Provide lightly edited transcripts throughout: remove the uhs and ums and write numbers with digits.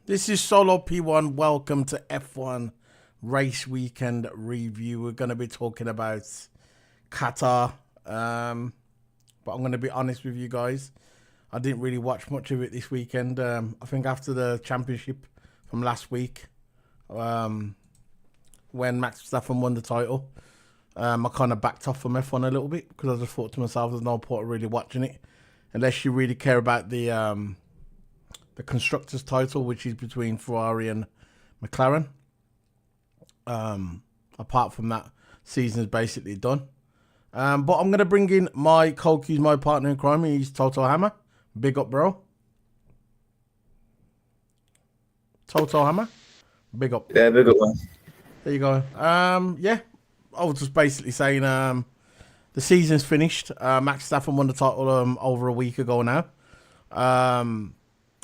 This is Solo P1. Welcome to F1 Race Weekend Review. We're going to be talking about Qatar. But I'm going to be honest with you guys. I didn't really watch much of it this weekend. I think after the championship from last week, when Max Verstappen won the title, I kind of backed off from F1 a little bit because I just thought to myself, there's no point of really watching it unless you really care about the constructors title, which is between Ferrari and McLaren. Apart from that, season is basically done. But I'm going to bring in my co-Q's, my partner in crime. He's Toto Hammer. Big up, bro. Toto Hammer. Big up. Yeah, big up, man. There you go. Yeah, I was just basically saying the season's finished. Max Verstappen won the title over a week ago now.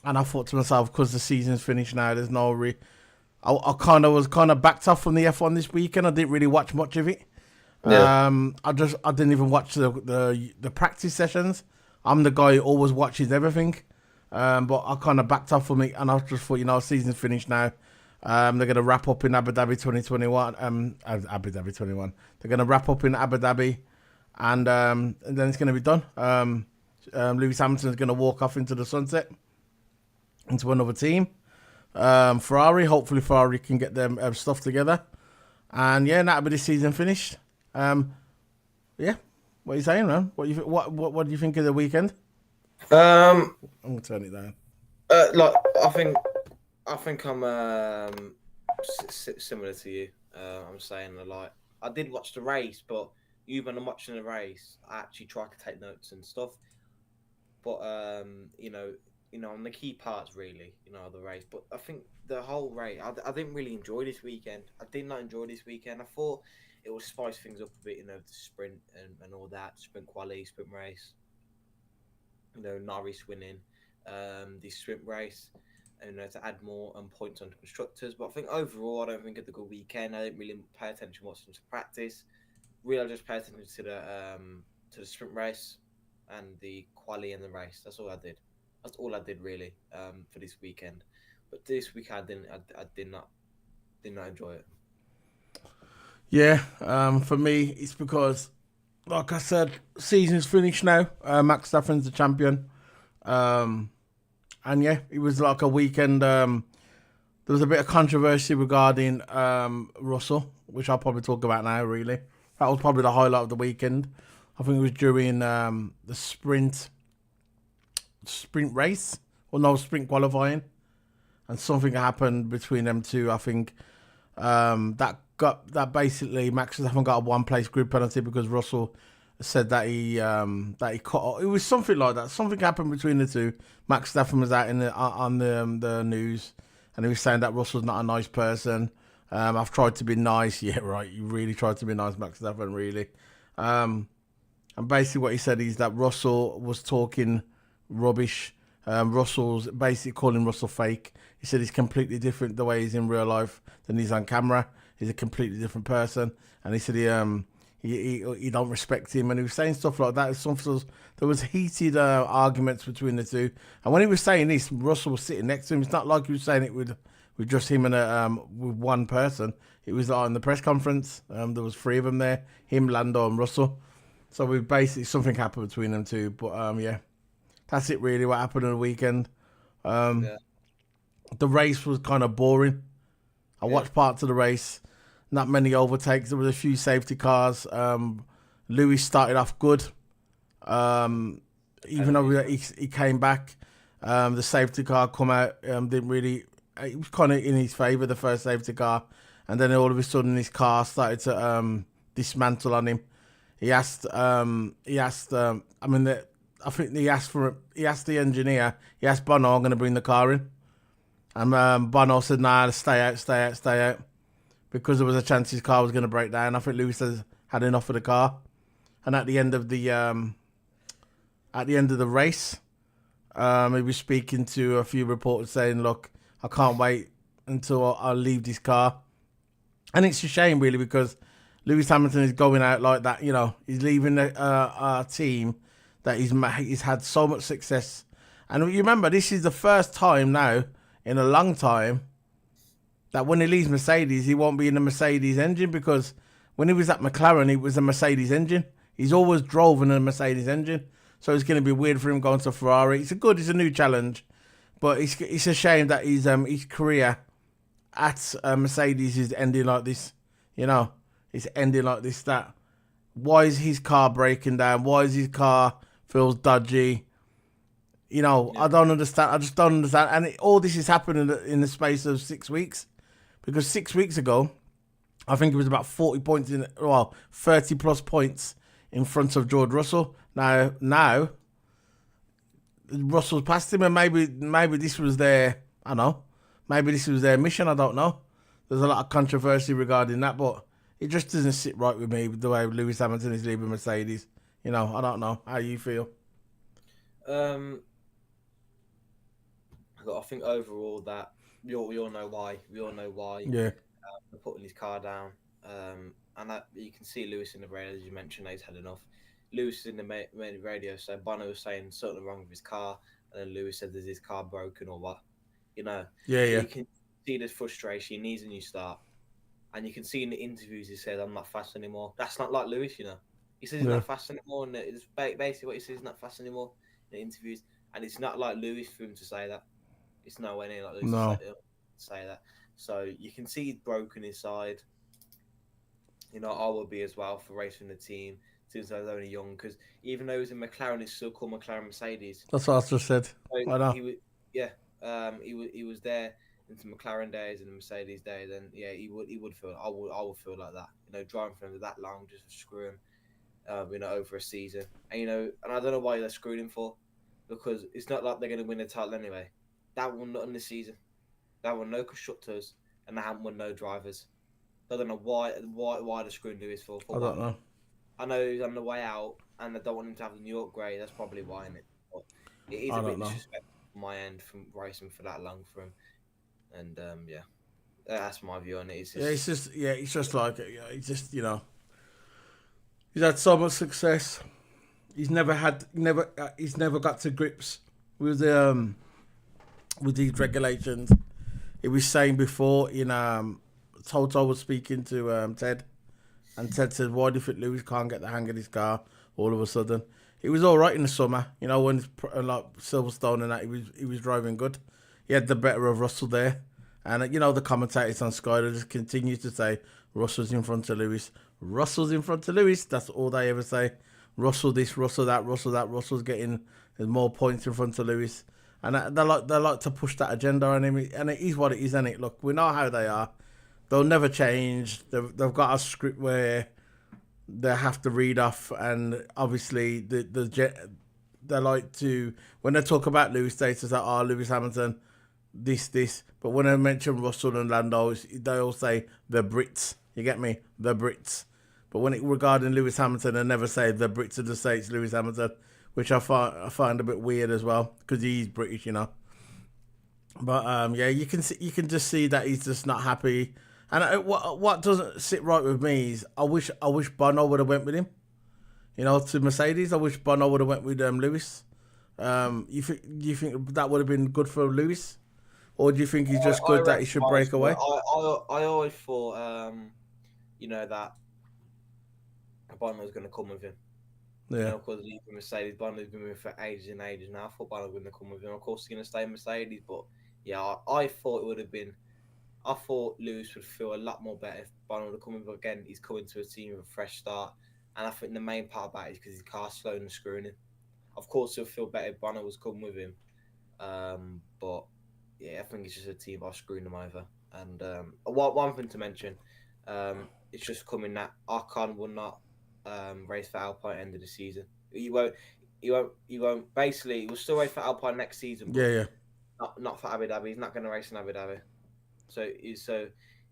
And I thought to myself, because the season's finished now, there's no I was kind of backed off from the F1 this weekend. I didn't really watch much of it. Yeah. I didn't even watch the practice sessions. I'm the guy who always watches everything. But I kind of backed off from it, and I just thought, season's finished now. They're going to wrap up in Abu Dhabi 2021. Abu Dhabi 21. They're going to wrap up in Abu Dhabi, and then it's going to be done. Lewis Hamilton's going to walk off into the sunset, into another team. Ferrari, hopefully Ferrari can get them stuff together. And yeah, that'll be the season finished. Yeah, what are you saying, man? What do you think of the weekend? I'm gonna turn it down. I think I'm similar to you. I'm saying I did watch the race, but even when I'm watching the race, I actually try to take notes and stuff. But on the key parts, really, the race. But I think the whole race, I didn't really enjoy this weekend. I did not enjoy this weekend. I thought it would spice things up a bit, the sprint and all that, sprint quali, sprint race. Norris winning the sprint race, and to add more points on the constructors. But I think overall, I don't think it's a good weekend. I didn't really pay attention much to practice. Really, I just pay attention to the sprint race and the quali and the race. That's all I did. That's all I did really for this weekend. But this week I did not enjoy it. Yeah, for me, it's because, like I said, season's finished now. Max Verstappen's the champion. And yeah, it was like a weekend. There was a bit of controversy regarding Russell, which I'll probably talk about now, really. That was probably the highlight of the weekend. I think it was during the sprint race, or no, sprint qualifying, and something happened between them two. I think that basically Max Verstappen got a one-place grid penalty because Russell said that he cut. It was something like that. Something happened between the two. Max Verstappen was out on the news, and he was saying that Russell's not a nice person. I've tried to be nice. Yeah, right. You really tried to be nice, Max Verstappen. Really. And basically what he said is that Russell was talking rubbish. Russell's basically calling Russell fake. He said he's completely different the way he's in real life than he's on camera. He's a completely different person. And he said he don't respect him. And he was saying stuff like that. There was heated arguments between the two. And when he was saying this, Russell was sitting next to him. It's not like he was saying it with just him and with one person. It was like in the press conference. There was three of them there. Him, Lando and Russell. So we basically, something happened between them two. But yeah, that's it really, what happened on the weekend. The race was kind of boring. I watched parts of the race. Not many overtakes. There was a few safety cars. Lewis started off good. Even though he came back, the safety car come out. Didn't really. It was kind of in his favour, the first safety car, and then all of a sudden his car started to dismantle on him. He asked. I think he asked the engineer. He asked Bono, "I'm going to bring the car in," and Bono said, "Nah, stay out," because there was a chance his car was going to break down. I think Lewis has had enough of the car, and at the end of the race, he was speaking to a few reporters saying, "Look, I can't wait until I leave this car," and it's a shame really because Lewis Hamilton is going out like that. He's leaving a team that he's had so much success. And you remember, this is the first time now in a long time that when he leaves Mercedes, he won't be in the Mercedes engine because when he was at McLaren, it was a Mercedes engine. He's always drove in a Mercedes engine. So it's going to be weird for him going to Ferrari. It's a new challenge, but it's a shame that his career at Mercedes is ending like this. You know, it's ending like this. That why is his car breaking down? Why is his car feels dodgy? You know, Yeah. I don't understand. I just don't understand. And all this is happening in the space of 6 weeks because 6 weeks ago, I think it was about 40 points 30 plus points in front of George Russell. Now Russell's past him, and maybe this was their, I don't know, maybe this was their mission. I don't know. There's a lot of controversy regarding that, but it just doesn't sit right with me the way Lewis Hamilton is leaving Mercedes. You know, I don't know how you feel. Um, I think overall that we all know why. We all know why Yeah, they're putting his car down. And that, you can see Lewis in the radio, as you mentioned, he's had enough. Lewis is in the main radio, so Bono was saying something wrong with his car, and then Lewis said, "Is his car broken or what?" You know, yeah, so yeah, you can see the frustration. He needs a new start, and you can see in the interviews he said, "I'm not fast anymore." That's not like Lewis, you know. He says he's yeah. not fast anymore, and it's basically what he says. He's not fast anymore in the interviews, and it's not like Lewis for him to say that. It's nowhere near like Lewis to No, say that. So you can see he's broken inside. You know, I would be as well for racing the team since I was only young. Because even though he was in McLaren, it's still called McLaren Mercedes. that's what I just said. So I know. he was, yeah, he was there into McLaren days and the Mercedes days, and yeah, he would feel. I would feel like that. You know, driving for him that long just to screw him. You know, over a season, and you know, and I don't know why they're screwing him for, because it's not like they're going to win the title anyway. That one not in the season. That won no constructors, and they haven't won no drivers. I don't know why they're screwing Lewis for I don't what. know. I know he's on the way out, and I don't want him to have the New York grade. That's probably why, in it. But it is I a bit don't know. disrespectful from my end from racing for that long for him. And yeah, that's my view on it. It's just It's just like it's just he's had so much success. He's never got to grips with with these regulations. He was saying before, Toto was speaking to Ted, and Ted said, "Why do you think Lewis can't get the hang of this car?" All of a sudden, he was all right in the summer, when like Silverstone and that, he was driving good. He had the better of Russell there, and the commentators on Sky just continue to say Russell's in front of Lewis. Russell's in front of Lewis. That's all they ever say. Russell this, Russell that, Russell that. Russell's getting more points in front of Lewis, and they like to push that agenda on him. And it is what it is, isn't it? Look, we know how they are. They'll never change. They've got a script where they have to read off, and obviously they like to, when they talk about Lewis, they say, "Oh, Lewis Hamilton, this." But when I mention Russell and Lando, they all say the Brits. You get me? The Brits. But when it regarding Lewis Hamilton, they never say the Brits of the States, Lewis Hamilton, which I find a bit weird as well because he's British. But yeah, you can just see that he's just not happy. And what doesn't sit right with me is I wish Bono would have went with him. To Mercedes. I wish Bono would have went with Lewis. You think that would have been good for Lewis, or do you think he's just I good that he reckon should break away? I always thought that Bono was going to come with him. Yeah, Because he's been Mercedes. Bono's been with him for ages and ages now. I thought Bono was going to come with him. Of course, he's going to stay in Mercedes, but yeah, I thought it would have been. I thought Lewis would feel a lot more better if Bono would have come in, but again, he's coming to a team with a fresh start. And I think the main part about it is because his car's slow and screwing him. Of course, he'll feel better if Bono was coming with him. But yeah, I think it's just a team by screwing them over. And one thing to mention, it's just coming that Ocon will not race for Alpine at the end of the season. He won't. Basically, he'll still race for Alpine next season, but yeah. not for Abu Dhabi. He's not going to race in Abu Dhabi. So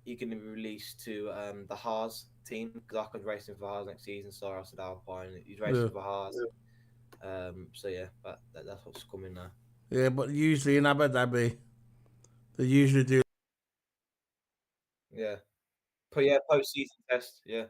he can be released to the Haas team because Ocon's racing for Haas next season. So I said Alpine. He's racing Yeah. for Haas. So yeah, that's what's coming now. Yeah, but usually in Abu Dhabi, they usually do. Yeah. But yeah, post-season test. Yeah.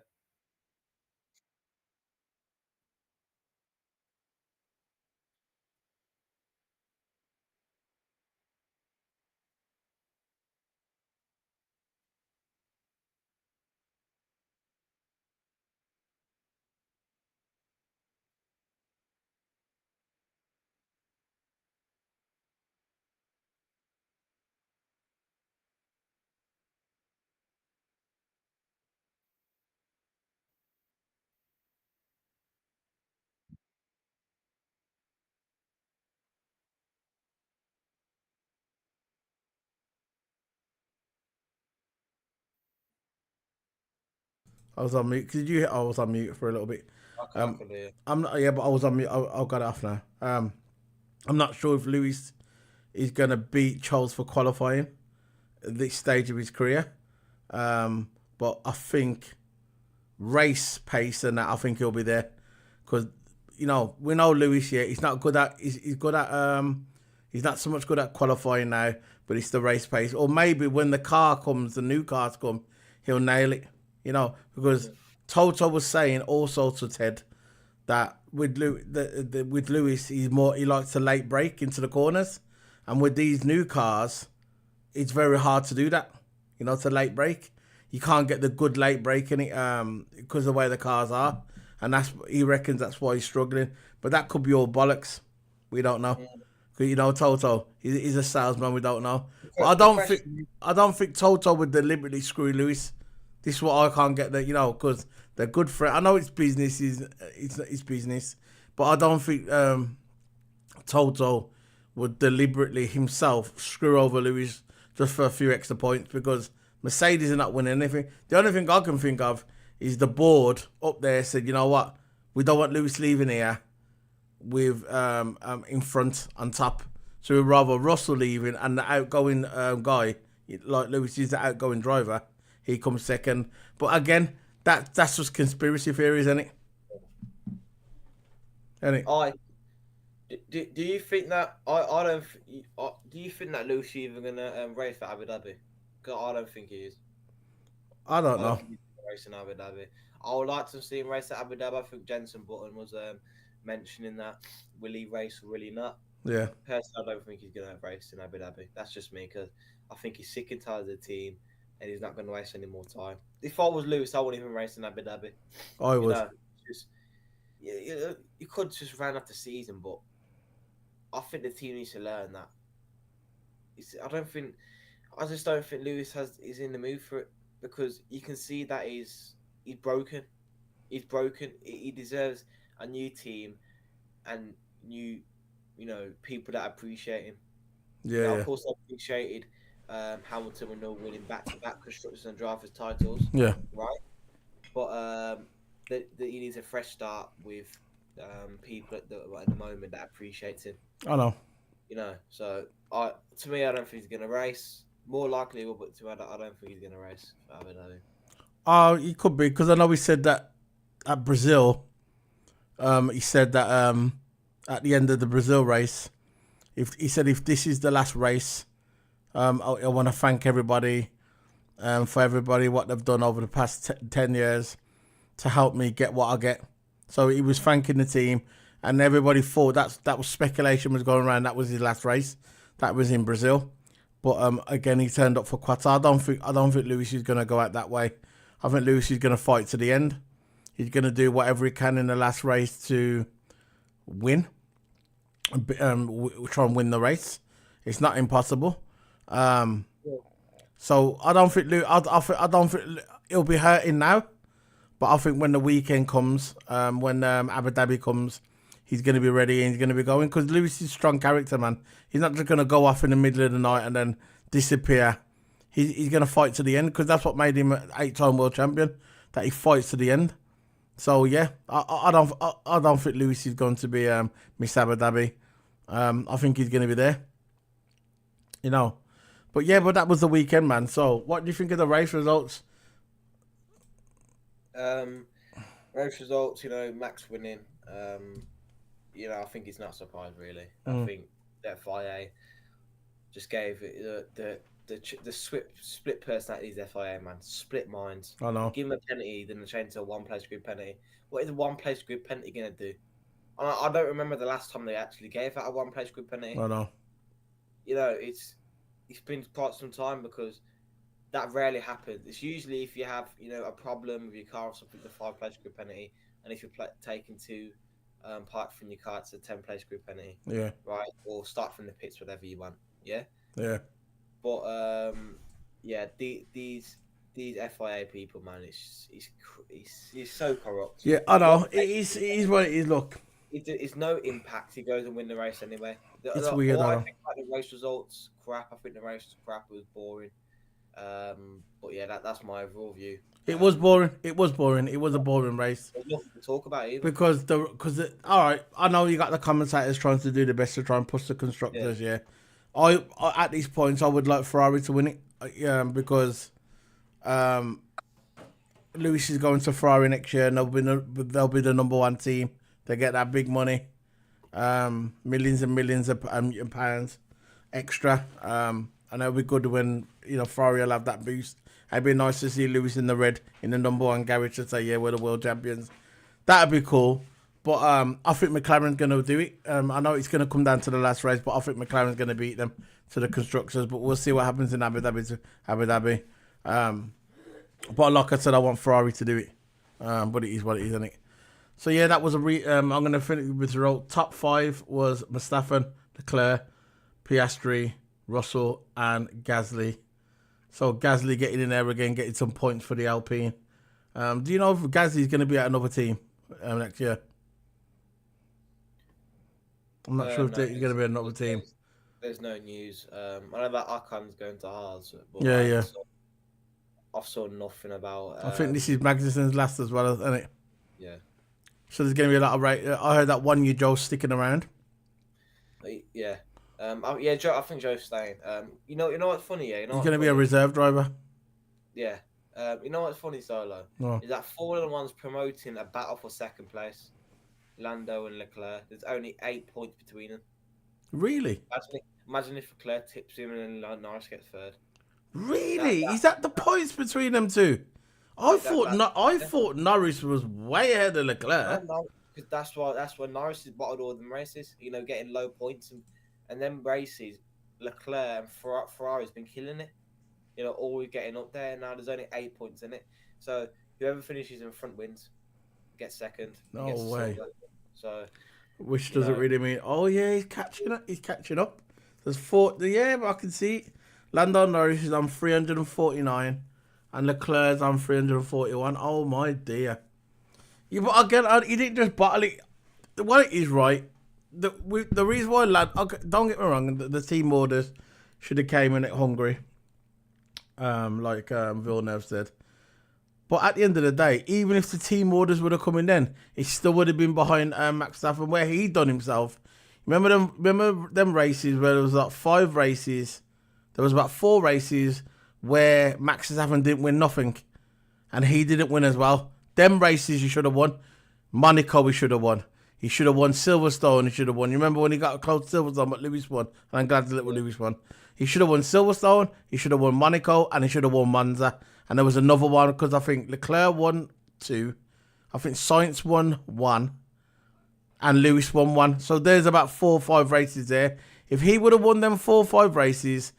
I was on mute. Could you? I was on mute for a little bit. I can hear. I'm not. Yeah, but I was on mute. I got it off now. I'm not sure if Lewis is gonna beat Charles for qualifying at this stage of his career. But I think race pace and that, I think he'll be there because we know Lewis. Yeah, he's not good at. He's good at. He's not so much good at qualifying now, but it's the race pace. Or maybe when the new cars come, he'll nail it. Because Toto was saying also to Ted that with Lewis, he likes to late brake into the corners, and with these new cars, it's very hard to do that. To late brake, you can't get the good late brake in it because of the way the cars are, and he reckons that's why he's struggling. But that could be all bollocks. We don't know. Toto, he's a salesman. We don't know. But I don't think Toto would deliberately screw Lewis. This is what I can't get that, because they're good friends. I know it's business, it's business, but I don't think Toto would deliberately himself screw over Lewis just for a few extra points because Mercedes are not winning anything. The only thing I can think of is the board up there said, you know what, we don't want Lewis leaving here with in front on top. So we'd rather Russell leaving and the outgoing guy, like Lewis is the outgoing driver, he comes second. But again, that's just conspiracy theories, isn't it? Do you think that I don't? Do you think that Lewis is even gonna race for Abu Dhabi? Because I don't think he is. I don't know. Racing Abu Dhabi. I would like to see him race at Abu Dhabi. I think Jenson Button was mentioning that. Will he race or will he not? Yeah. Personally, I don't think he's gonna race in Abu Dhabi. That's just me because I think he's sick and tired of the team. And he's not going to waste any more time. If I was Lewis, I wouldn't even race in Abu Dhabi. I would. You could just round up the season, but I think the team needs to learn that. I just don't think Lewis is in the mood for it because you can see that he's broken. He's broken. He deserves a new team and new, people that appreciate him. Yeah. Now, of course, I appreciated. Hamilton and Noel winning back-to-back constructors and drivers titles. Yeah. Right. But he needs a fresh start with people at the moment that appreciates him. I know. So to me, I don't think he's going to race. More likely, but to me, I don't think he's going to race for Abu Dhabi. He could be because I know he said that at Brazil. He said that at the end of the Brazil race, if this is the last race. I want to thank everybody for what they've done over the past 10 years to help me get what I get. So he was thanking the team, and everybody thought that was speculation was going around. That was his last race. That was in Brazil, but again he turned up for Qatar. I don't think Lewis is going to go out that way. I think Lewis is going to fight to the end. He's going to do whatever he can in the last race to win. Try and win the race. It's not impossible. So I don't think he'll be hurting now, but I think when the weekend comes, when Abu Dhabi comes, he's going to be ready and he's going to be going because Lewis is a strong character, man. He's not just going to go off in the middle of the night and then disappear. He's going to fight to the end because that's what made him an 8-time world champion. That he fights to the end. So yeah, I don't think Lewis is going to be Miss Abu Dhabi. I think he's going to be there. But that was the weekend, man. So, what do you think of the race results? Race results, Max winning. I think it's not a surprise, really. I think the FIA just gave it the split personalities. FIA, man, split minds. I know. Give him a penalty, then change to a one-place grid penalty. What is a one-place grid penalty gonna do? I don't remember the last time they actually gave out a one-place grid penalty. I know. It's been quite some time because that rarely happens. It's usually if you have, a problem with your car or something, the 5-place grid penalty, and if you're taking two part from your car, it's a 10-place grid penalty. Yeah. Right, or start from the pits, whatever you want. Yeah. Yeah. But these FIA people, man, it's so corrupt. Yeah, I know. It is what it is. Look. It's no impact. He goes and win the race anyway. It's weird. I think the race results crap. I think the race was crap. It was boring. But yeah, that's my overall view. It was boring. It was boring. It was a boring race There's nothing to talk about either. all right. I know you got the commentators trying to do the best to try and push the constructors. Yeah, I at these points I would like Ferrari to win it. Because Lewis is going to Ferrari next year, and they'll be the number one team. They get that big money, millions and millions of pounds extra, and it'll be good when Ferrari will have that boost. It'd be nice to see Lewis in the red in the number one garage to say, yeah, we're the world champions. That'd be cool. But I think McLaren's going to do it. I know it's going to come down to the last race, but I think McLaren's going to beat them to the constructors. But we'll see what happens in Abu Dhabi. But like I said, I want Ferrari to do it. But it is what it is, isn't it? So yeah, that was I'm going to finish with the roll. Top 5 was Verstappen, Leclerc, Piastri, Russell, and Gasly. So Gasly getting in there again, getting some points for the Alpine. Do you know if Gasly's going to be at another team next year? I'm not sure if he's going to be at another team. There's no news. I know that Ocon's going to Haas. But Yeah. I saw nothing about. I think this is Magnussen's last as well, isn't it? Yeah. So there's going to be a lot of I heard that 1 year Joe's sticking around. Yeah. Joe. I think Joe's staying. You know what's funny? Yeah, he's going to be a reserve driver. Yeah. You know what's funny, Solo? No. Is that Formula One's promoting a battle for second place. Lando and Leclerc. There's only 8 points between them. Really? Imagine if Leclerc tips him and Norris gets third. Really? Is that the points between them two? I thought Norris was way ahead of Leclerc. No, because that's why Norris has bottled all them races. Getting low points and then races, Leclerc and Ferrari's been killing it. Always getting up there. Now there's only 8 points in it. So whoever finishes in front wins, gets second. No way. So, which doesn't really mean. Oh yeah, he's catching up. There's 4. Yeah, but I can see it. Lando Norris is on 349, and Leclerc's on 341. Oh my dear. Yeah, but again, he didn't just bottle it. What it is, right? The reason why don't get me wrong, the team orders should have came in at Hungary, like Villeneuve said. But at the end of the day, even if the team orders would have come in then, it still would have been behind Max Verstappen where he done himself. Remember them races where there was like 5 races. There was about 4 races where Max Verstappen didn't win nothing, and he didn't win as well. Them races he should have won. Monaco he should have won. He should have won Silverstone. He should have won. You remember when he got close to Silverstone, but Lewis won. And I'm glad that Lewis won. He should have won Silverstone. He should have won Monaco, and he should have won Monza. And there was another one because I think Leclerc won 2. I think Sainz won 1, and Lewis won 1. So there's about 4 or 5 races there. If he would have won them 4 or 5 races,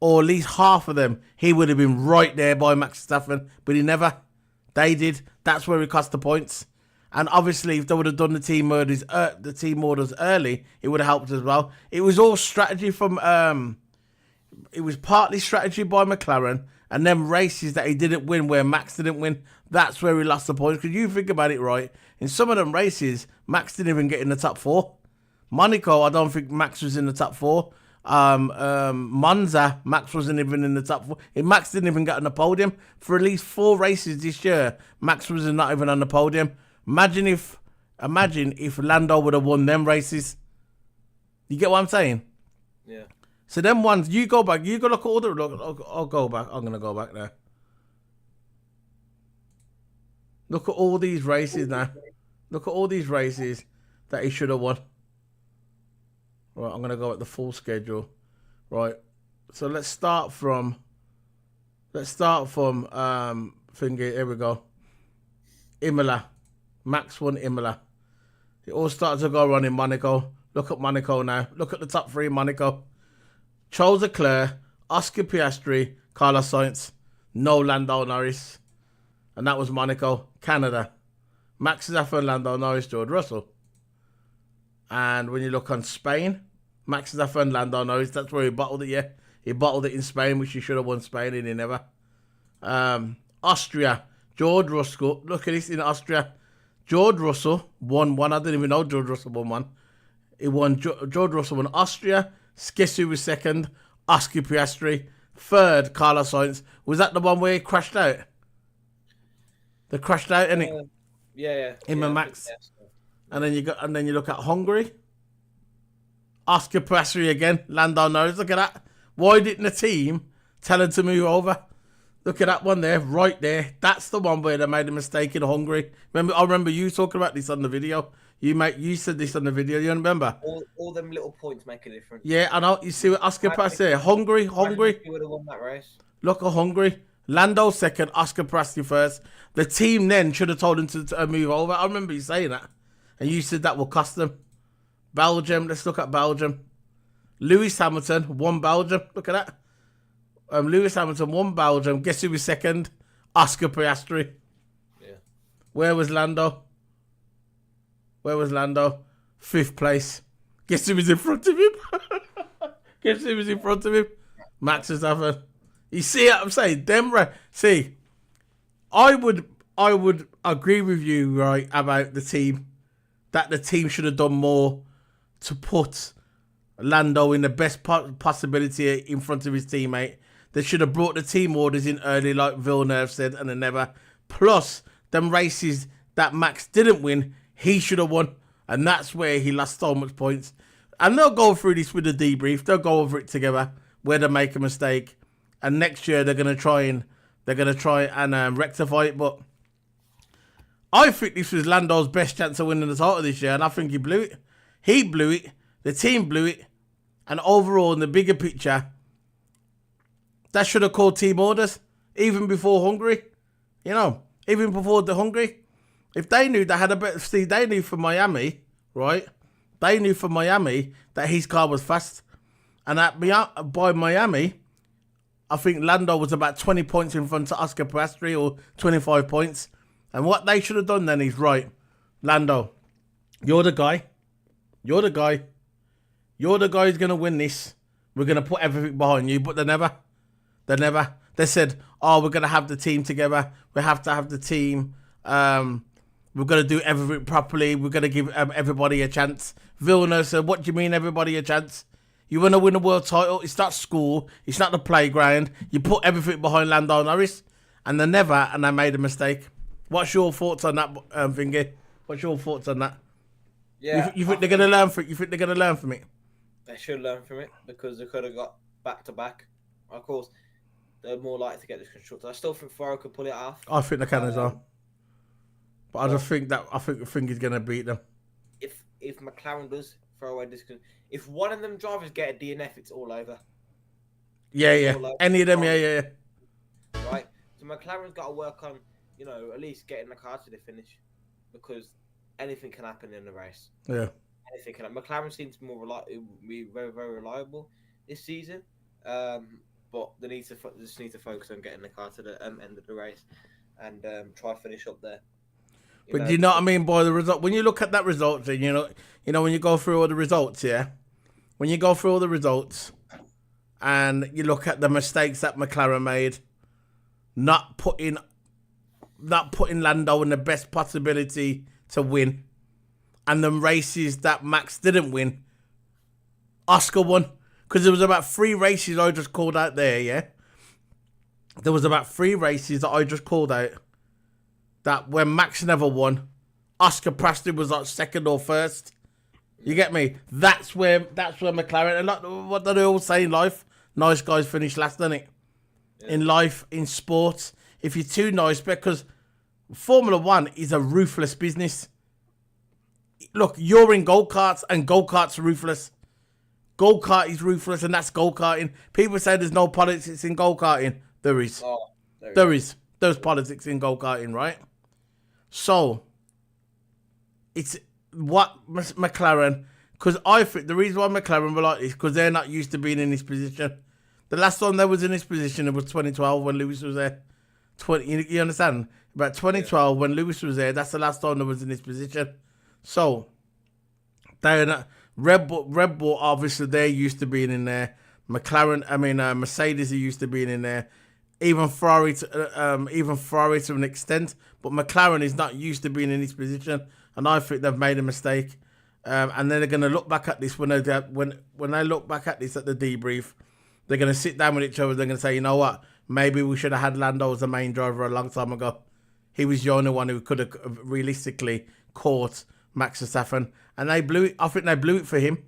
or at least half of them, he would have been right there by Max Verstappen. But he never. They did. That's where he cost the points. And obviously, if they would have done the team orders early, it would have helped as well. It was all strategy from. It was partly strategy by McLaren, and then races that he didn't win, where Max didn't win. That's where he lost the points. Because you think about it, right? In some of them races, Max didn't even get in the top 4. Monaco, I don't think Max was in the top 4. Monza, Max wasn't even in the top 4. Max didn't even get on the podium for at least 4 races this year. Max was not even on the podium. Imagine if Lando would have won them races. You get what I'm saying? Yeah. So them ones, you go back. You go look at all the. I'll go back. I'm gonna go back there. Look at all these races now. Look at all these races that he should have won. Right, I'm gonna go at the full schedule. Right, so let's start from thingy. Here we go. Imola, Max won Imola. It all started to go wrong in Monaco. Look at Monaco now. Look at the top 3 in Monaco. Charles Leclerc, Oscar Piastri, Carlos Sainz, no Lando Norris, and that was Monaco. Canada, Max Verstappen, Lando Norris, George Russell. And when you look on Spain, Max Verstappen, Lando Norris, that's where he bottled it, yeah. He bottled it in Spain, which he should have won Spain, and he never. Austria, George Russell. Look at this in Austria. George Russell won 1. I didn't even know George Russell won 1. He won. George Russell won Austria. Guess who was second? Oscar Piastri. third, Carlos Sainz. Was that the one where he crashed out? They crashed out, innit? Yeah. Him Yeah, and I think, Max. yeah. And then you look at Hungary. Oscar Piastri again. Lando Norris. Look at that. Why didn't the team tell him to move over? Look at that one there, right there. That's the one where they made a mistake in Hungary. I remember you talking about this on the video. You said this on the video. You remember? All them little points make a difference. Yeah, I know. You see what Oscar Piastri there. Hungary. You would have won that race. Look at Hungary. Lando second, Oscar Piastri first. The team then should have told him to move over. I remember you saying that. And you said that will cost them. Belgium. Let's look at Belgium. Lewis Hamilton won Belgium. Look at that. Lewis Hamilton won Belgium. Guess who was second? Oscar Piastri. Yeah. Where was Lando? Fifth place. Guess who was in front of him? Max Verstappen. You see what I'm saying? See, I would agree with you, right, about the team. That the team should have done more to put Lando in the best possibility in front of his teammate. They should have brought the team orders in early, like Villeneuve said, and they never. Plus, them races that Max didn't win, he should have won. And that's where he lost so much points. And they'll go through this with the debrief. They'll go over it together, where they make a mistake. And next year, they're going to try and rectify it. But I think this was Lando's best chance of winning the title this year. And I think he blew it. He blew it. The team blew it. And overall, in the bigger picture, that should have called team orders, even before Hungary. You know, even before the Hungary. If they knew they had a better... See, they knew from Miami, right? They knew from Miami that his car was fast. And by Miami, I think Lando was about 20 points in front of Oscar Piastri, or 25 points. And what they should have done then is, right, Lando, you're the guy. You're the guy who's going to win this. We're going to put everything behind you. But they never. They said, oh, we're going to have the team together. We have to have the team. We're going to do everything properly. We're going to give everybody a chance. Villeneuve said, what do you mean everybody a chance? You want to win a world title? It's not school. It's not the playground. You put everything behind Lando Norris. And they never, and they made a mistake. What's your thoughts on that, Vingy? What's your thoughts on that? Yeah, you think they're going to learn from it? You think they're going to learn from it? They should learn from it, because they could have got back-to-back. Of course, they're more likely to get this constructed. I still think Ferrari could pull it off. I think they can as well. But I just think he's going to beat them. If McLaren does throw away this, if one of them drivers get a DNF, it's all over. Yeah. Any of them, yeah. Right. So McLaren's got to work on, at least getting the car to the finish, because anything can happen in the race. Yeah. Anything can happen. McLaren seems to be very, very reliable this season. But they just need to focus on getting the car to the end of the race and try to finish up there. But do you know what I mean by the result? When you look at that result, and when you go through all the results, yeah? When you go through all the results and you look at the mistakes that McLaren made, not putting Lando in the best possibility to win, and the races that Max didn't win, Oscar won. Because there was about 3 races I just called out there, yeah? There was about 3 races that I just called out that when Max never won, Oscar Piastri was like second or first. You get me? That's where McLaren, and like what do they all say in life? Nice guys finish last, don't it? Yeah. In life, in sports, if you're too nice, because Formula 1 is a ruthless business. Look, you're in go-karts, and go-karts are ruthless. Go-kart is ruthless, and that's go-karting. People say there's no politics in go-karting. There is. Oh, there is. There's politics in go-karting, right? So, it's what McLaren... Because I think the reason why McLaren were like this, because they're not used to being in this position. The last time they was in this position, it was 2012 when Lewis was there. You understand? About 2012 when Lewis was there, that's the last time they was in this position. So, they're not... Red Bull, obviously, they're used to being in there. Mercedes are used to being in there. Even Ferrari to an extent. But McLaren is not used to being in this position. And I think they've made a mistake. And then they're going to look back at this when they look back at this at the debrief. They're going to sit down with each other. They're going to say, you know what? Maybe we should have had Lando as the main driver a long time ago. He was the only one who could have realistically caught Max Verstappen. And they blew it. I think they blew it for him.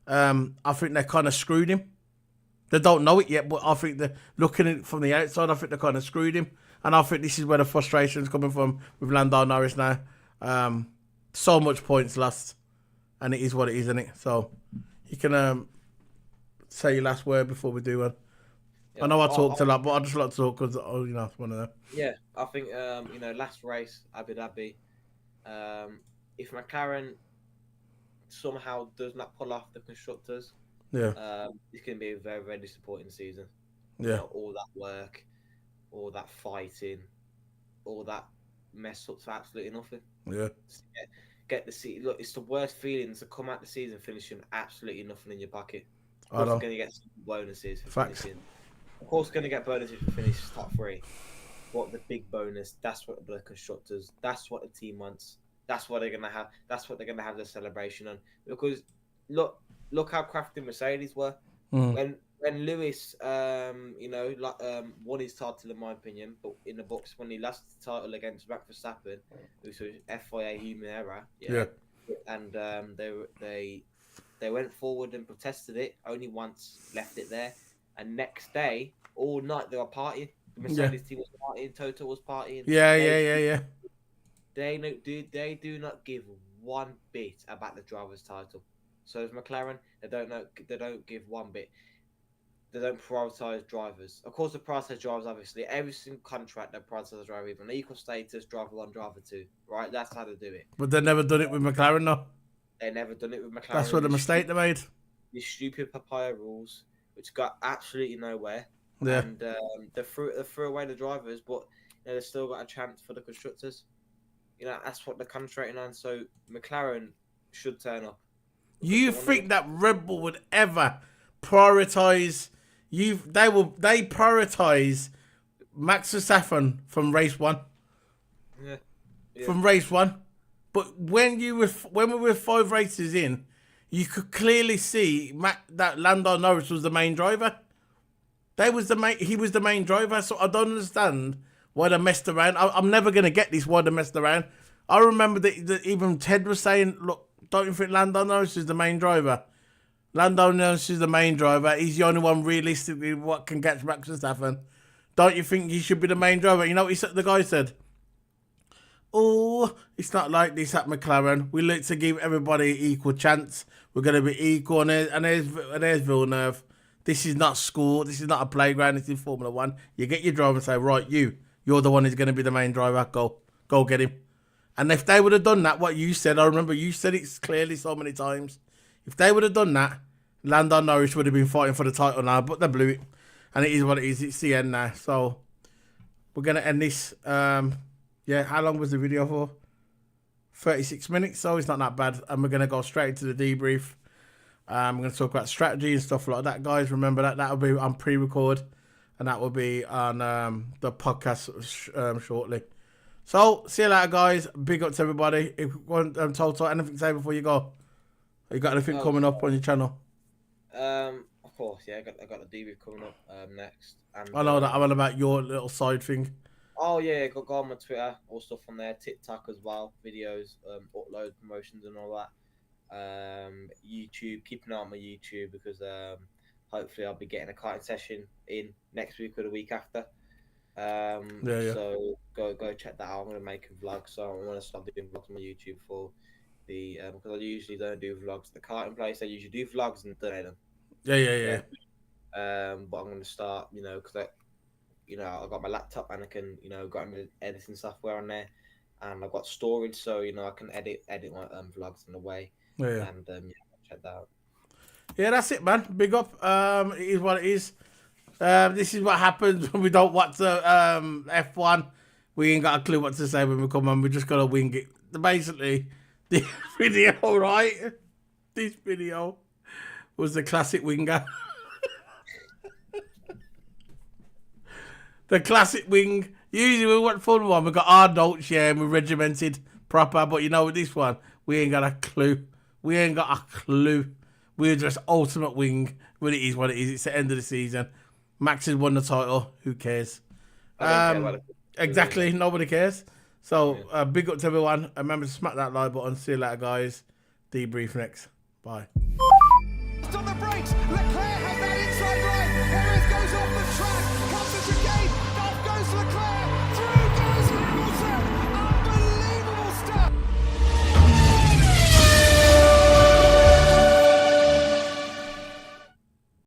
I think they kind of screwed him. They don't know it yet, but I think they're looking at it from the outside. I think they kind of screwed him. And I think this is where the frustration is coming from with Lando Norris now. So much points lost. And it is what it is, isn't it? So you can say your last word before we do one. Yeah, I know I talked a lot, but I just like to talk because, it's one of them. Yeah, I think, last race, Abu Dhabi, if McLaren somehow does not pull off the constructors, it's going to be a very, very disappointing season. Yeah. You know, all that work, all that fighting, all that mess up to absolutely nothing. Yeah. Get the seat. Look, it's the worst feeling to come out the season finishing absolutely nothing in your pocket. Of course, you're going to get some bonuses for finishing. Of course, going to get bonuses for finishing top 3. But the big bonus, that's what the constructors, that's what the team wants. That's what they're going to have. That's what they're going to have the celebration on. Because look how crafty Mercedes were. When Lewis, won his title in my opinion, but in the books when he lost the title against Max Verstappen, which was FIA human error. Yeah. And they went forward and protested it. Only once left it there, and next day all night they were partying. The Mercedes team was partying. Toto was partying. Yeah. They do not give one bit about the driver's title. So as McLaren, they don't give one bit. They don't prioritise drivers. Of course, they prioritise drivers, obviously. Every single contract, they prioritise driver, even equal status, driver 1, driver 2. Right? That's how they do it. But they've never done it with McLaren, though. They never done it with McLaren. That's what the mistake they made. These stupid papaya rules, which got absolutely nowhere. Yeah. And they threw away the drivers, but they still got a chance for the constructors. That's what they're concentrating on. So McLaren should turn up. You think that Red Bull would ever prioritise? They prioritise Max Verstappen from race 1. Yeah. From race 1, but when we were 5 races in, you could clearly see that Lando Norris was the main driver. He was the main driver. So I don't understand why they messed around. I'm never gonna get this why they messed around. I remember that even Ted was saying, "Look, don't you think Lando Norris is the main driver? Lando Norris is the main driver. He's the only one realistically what can catch Max Verstappen. Don't you think he should be the main driver?" You know what the guy said? "Oh, it's not like this at McLaren. We like to give everybody an equal chance. We're going to be equal." And there's Villeneuve. This is not school. This is not a playground. This is Formula 1. You get your driver and say, right, you're the one who's going to be the main driver. Go get him. And if they would have done that, what you said, I remember you said it clearly so many times. If they would have done that, Lando Norris would have been fighting for the title now, but they blew it. And it is what it is. It's the end now. So we're going to end this. How long was the video for? 36 minutes, so it's not that bad. And we're going to go straight into the debrief. We're going to talk about strategy and stuff like that, guys. Remember that will be on pre-record, and that will be on the podcast shortly. So, see you later, guys. Big up to everybody. If you want Toto, anything to say before you go? You got anything coming up on your channel? Of course, yeah. I got the debrief coming up next. And, I know that I'm on about your little side thing. Oh yeah, go on my Twitter, all stuff on there, TikTok as well, videos, upload promotions and all that. YouTube, keep an eye on my YouTube because hopefully I'll be getting a karting session in next week or the week after. So go check that out. I'm gonna make a vlog, so I'm gonna start doing vlogs on my YouTube for the because I usually don't do vlogs. The karting place I usually do vlogs and donate them. Yeah. But I'm gonna start, because I got my laptop and I can, got my editing software on there, and I've got storage, so I can edit my vlogs in a way. And check that out. Yeah, that's it, man. Big up. It is what it is. This is what happens when we don't watch the F1. We ain't got a clue what to say when we come on. We just gotta wing it. Basically, this video, right? This video was the classic winger. The classic wing. Usually we want fun one. We got our notes, and we're regimented proper. But with this one, we ain't got a clue. We're just ultimate wing. But it is what it is. It's the end of the season. Max has won the title. Who cares? I don't care about it. Exactly. Nobody cares. So big up to everyone. Remember to smack that like button. See you later, guys. Debrief next. Bye. On the brakes, Leclerc has that inside line. Perez goes off the track, comes into gate, off goes Leclerc.